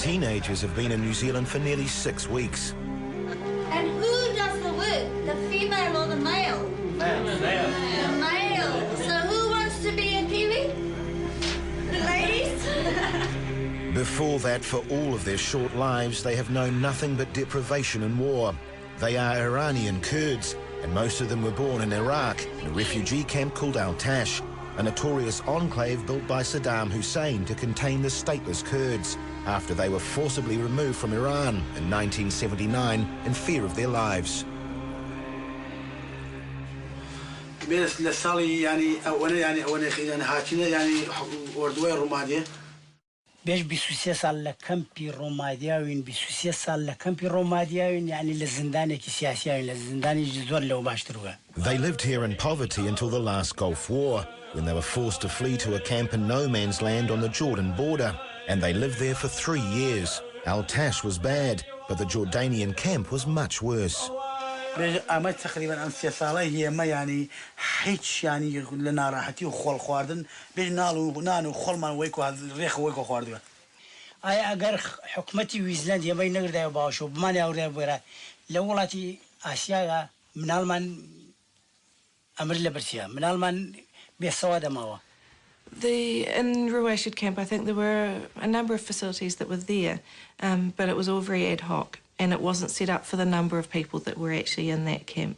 teenagers have been in New Zealand for nearly 6 weeks. And who does the work? The female or the male? Male. The male. So who wants to be a Kiwi? The ladies? Before that, for all of their short lives, they have known nothing but deprivation and war. They are Iranian Kurds, and most of them were born in Iraq, in a refugee camp called Altash, a notorious enclave built by Saddam Hussein to contain the stateless Kurds after they were forcibly removed from Iran in 1979 in fear of their lives. بيش 23 سال لكمبي ڕۆمادێوین 23 سال لكمبي ڕۆمادێوین يعني لزندانێکی سیاسیاوین لزندانی زۆر لەو باشترە. They lived here in poverty until the last Gulf War, when they were forced to flee to a camp in no man's land on the Jordan border, and they lived there for 3 years. Altash was bad, but the Jordanian camp was much worse. ئەمە تقریبا ئەم 3 ساڵە هێمە ینی هیچ ینی لە ناڕاحەتی و خۆڵ خواردن بێ ناڵ و نان و خۆڵمان وەیکو ڕێخ وەیکو خواردووە. ئایا ئەگەر حکومەتی نیوزلەند هێمەی نەگردایە باوەشە و بمانی هەورێ بێرە لە وڵاتی ئاسیادا مناڵمان ئەمر لە برسیە مناڵمان بێسەوا دەماوە. In Ruwaishid camp, I think there were a number of facilities that were there, but it was all very ad hoc, and it wasn't set up for the number of people that were actually in that camp.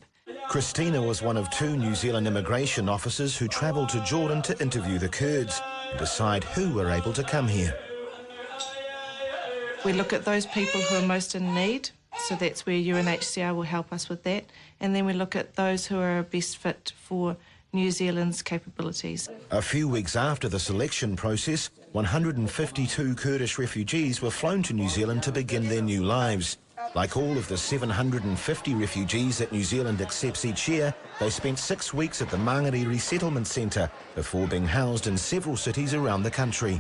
Christina was one of 2 New Zealand immigration officers who travelled to Jordan to interview the Kurds and decide who were able to come here. We look at those people who are most in need, so that's where UNHCR will help us with that, and then we look at those who are best fit for New Zealand's capabilities. A few weeks after the selection process, 152 Kurdish refugees were flown to New Zealand to begin their new lives. Like all of the 750 refugees that New Zealand accepts each year, they spent 6 weeks at the Mangere Resettlement Centre before being housed in several cities around the country.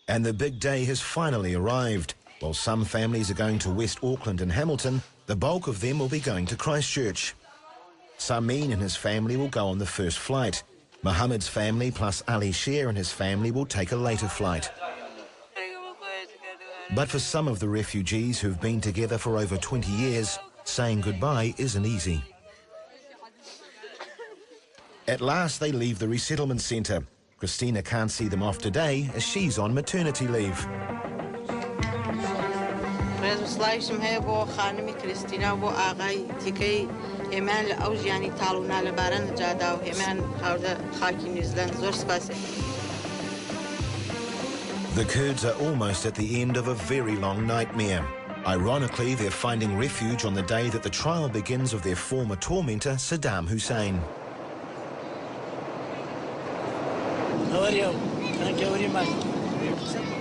And the big day has finally arrived. While some families are going to West Auckland and Hamilton, the bulk of them will be going to Christchurch. Samin and his family will go on the first flight. Mohammed's family plus Ali Sher and his family will take a later flight. But for some of the refugees who've been together for over 20 years, saying goodbye isn't easy. At last they leave the resettlement centre. Christina can't see them off today as she's on maternity leave. The Kurds are almost at the end of a very long nightmare. Ironically, they're finding refuge on the day that the trial begins of their former tormentor, Saddam Hussein. How are you? Thank you very much.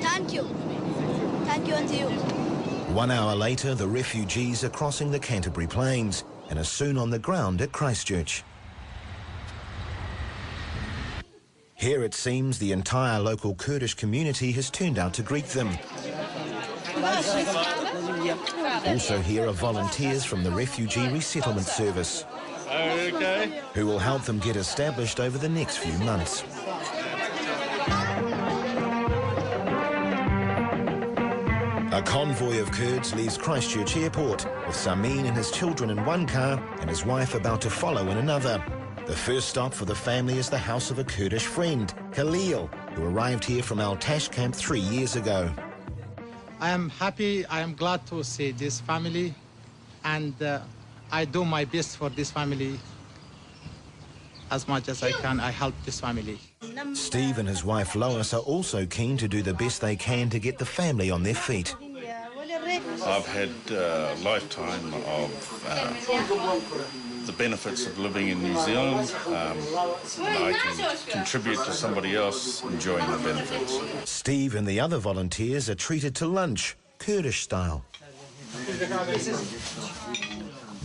Thank you. Thank you and to you. 1 hour later, the refugees are crossing the Canterbury Plains and are soon on the ground at Christchurch. Here it seems the entire local Kurdish community has turned out to greet them. Also here are volunteers from the Refugee Resettlement Service, who will help them get established over the next few months. A convoy of Kurds leaves Christchurch Airport, with Samin and his children in one car and his wife about to follow in another. The first stop for the family is the house of a Kurdish friend, Khalil, who arrived here from Altash Camp 3 years ago. I am happy, I am glad to see this family, and I do my best for this family. As much as I can, I help this family. Steve and his wife Lois are also keen to do the best they can to get the family on their feet. I've had a lifetime of the benefits of living in New Zealand. I can contribute to somebody else enjoying the benefits. Steve and the other volunteers are treated to lunch, Kurdish style.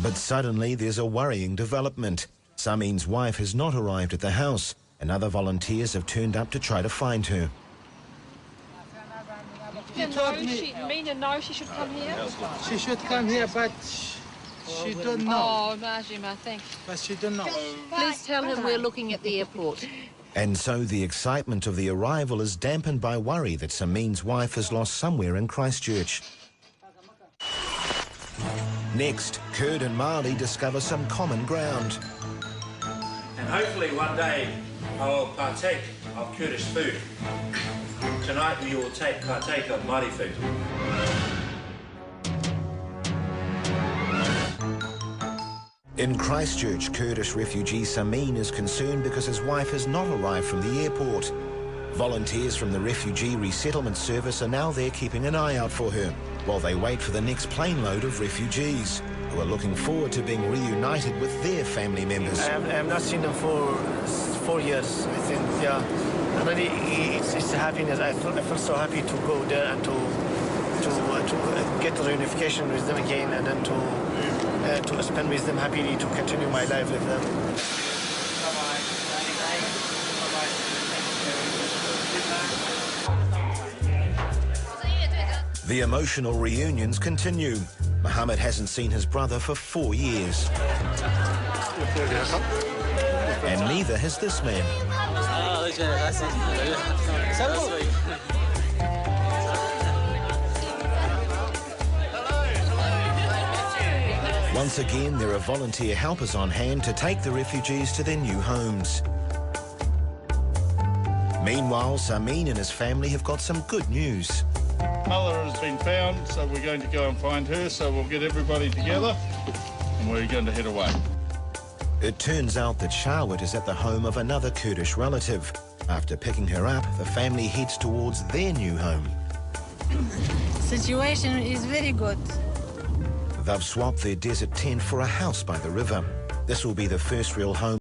But suddenly there's a worrying development. Samin's wife has not arrived at the house, and other volunteers have turned up to try to find her. Mina knows she should come here? She should come here, but she don't know. Oh, Najima, thanks. But she don't know. Please tell him we're looking at the airport. And so the excitement of the arrival is dampened by worry that Samin's wife is lost somewhere in Christchurch. Next, Kurd and Māori discover some common ground. And hopefully one day I will partake of Kurdish food. Tonight we will partake of Māori food. In Christchurch, Kurdish refugee Samin is concerned because his wife has not arrived from the airport. Volunteers from the Refugee Resettlement Service are now there keeping an eye out for her, while they wait for the next plane load of refugees, who are looking forward to being reunited with their family members. I have not seen them for 4 years, I think, yeah. And really, it's happiness. I feel so happy to go there and to get the reunification with them again, and then to spend with them happily, to continue my life with them. The emotional reunions continue. Mohammed hasn't seen his brother for 4 years. And neither has this man. Once again, there are volunteer helpers on hand to take the refugees to their new homes. Meanwhile, Samin and his family have got some good news. Mother has been found, so we're going to go and find her, so we'll get everybody together and we're going to head away. It turns out that Sharwood is at the home of another Kurdish relative. After picking her up, the family heads towards their new home. Situation is very good. They've swapped their desert tent for a house by the river. This will be the first real home